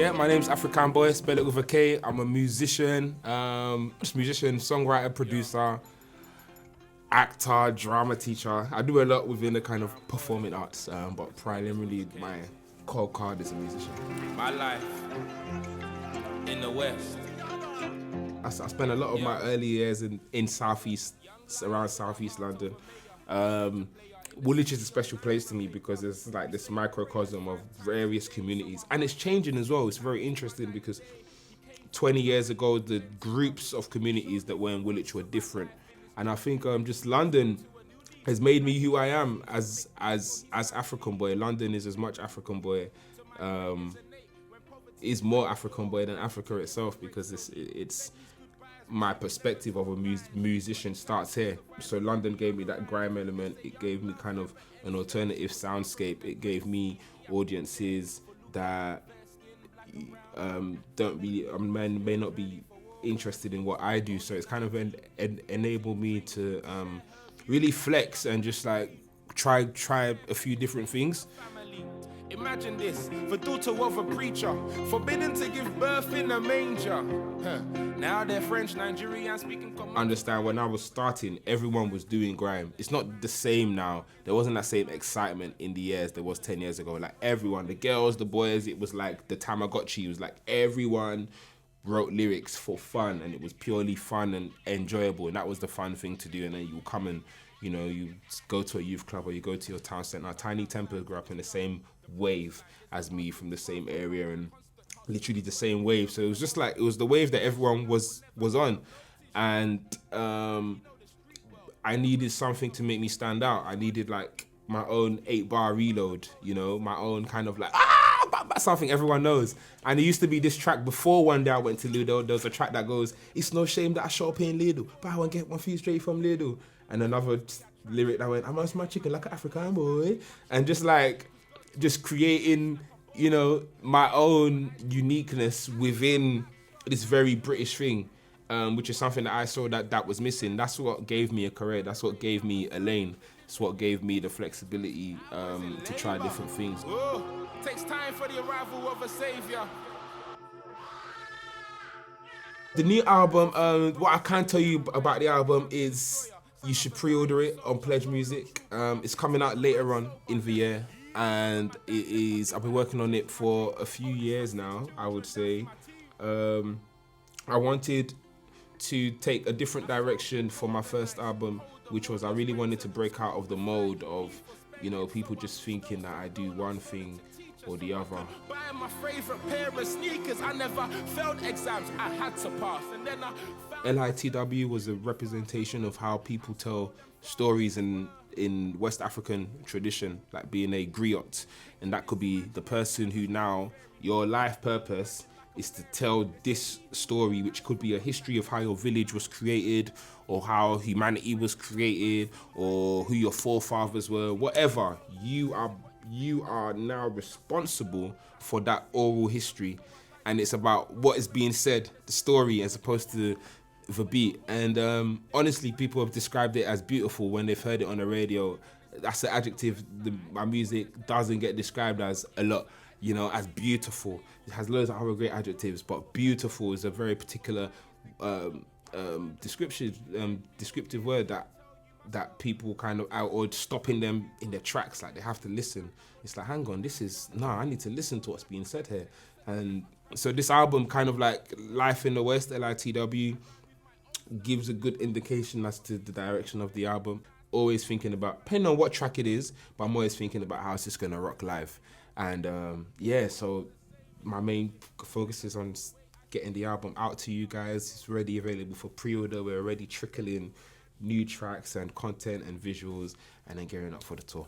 Yeah, my name's Afrikan Boy, spell it with a K. I'm a musician, songwriter, producer, actor, drama teacher. I do a lot within the kind of performing arts, but primarily my core card is a musician. My life in the West. I spent a lot of my early years in Southeast, around Southeast London. Woolwich is a special place to me because it's like this microcosm of various communities, and it's changing as well. It's very interesting because 20 years ago, the groups of communities that were in Woolwich were different, and I think just London has made me who I am as Afrikan Boy. London is as much Afrikan Boy, is more Afrikan Boy than Africa itself, because it's my perspective of a musician starts here. So London gave me that grime element. It gave me kind of an alternative soundscape. It gave me audiences that may not be interested in what I do. So it's kind of enabled me to really flex and just like try a few different things. Imagine this, the daughter of a preacher, forbidden to give birth in a manger. Now they're French, Nigerian speaking. Understand, when I was starting, everyone was doing grime. It's not the same now. There wasn't that same excitement in the years there was 10 years ago. Like everyone, the girls, the boys, it was like the Tamagotchi. It was like everyone wrote lyrics for fun, and it was purely fun and enjoyable, and that was the fun thing to do. And then you come and, you know, you go to a youth club or you go to your town centre. Tiny Temple grew up in the same wave as me, from the same area, and literally the same wave. So it was just like, it was the wave that everyone was on, and I needed something to make me stand out. I needed like my own 8-bar reload, you know, my own kind of like something everyone knows. And it used to be this track before one day I went to Lidl. There was a track that goes, "It's no shame that I shop in Lidl, buy one get one free straight from Lidl." And another lyric that went, "I must my chicken like an African boy," and just creating, you know, my own uniqueness within this very British thing, which is something that I saw that was missing. That's what gave me a career. That's what gave me a lane. It's what gave me the flexibility to try different things. Takes time for the arrival of a savior. The new album, what I can tell you about the album is you should pre-order it on Pledge Music. It's coming out later on in the year, and I've been working on it for a few years now, I would say. I wanted to take a different direction for my first album, which was, I really wanted to break out of the mold of, you know, people just thinking that I do one thing or the other. Buying my favorite pair of sneakers, I never failed exams, I had to pass, and then LITW was a representation of how people tell stories in West African tradition, like being a griot, and that could be the person who now your life purpose is to tell this story, which could be a history of how your village was created, or how humanity was created, or who your forefathers were. Whatever, you are now responsible for that oral history, and it's about what is being said, the story, as opposed to the beat. And honestly, people have described it as beautiful when they've heard it on the radio. That's an adjective my music doesn't get described as a lot, you know, as beautiful. It has loads of other great adjectives, but beautiful is a very particular descriptive word that people kind of out, or stopping them in their tracks, like they have to listen. It's like, hang on, I need to listen to what's being said here. And so this album, kind of like Life in the West, LITW, gives a good indication as to the direction of the album. Always thinking about, depending on what track it is, but I'm always thinking about how it's just gonna rock live. And so my main focus is on getting the album out to you guys. It's already available for pre-order. We're already trickling new tracks and content and visuals, and then gearing up for the tour.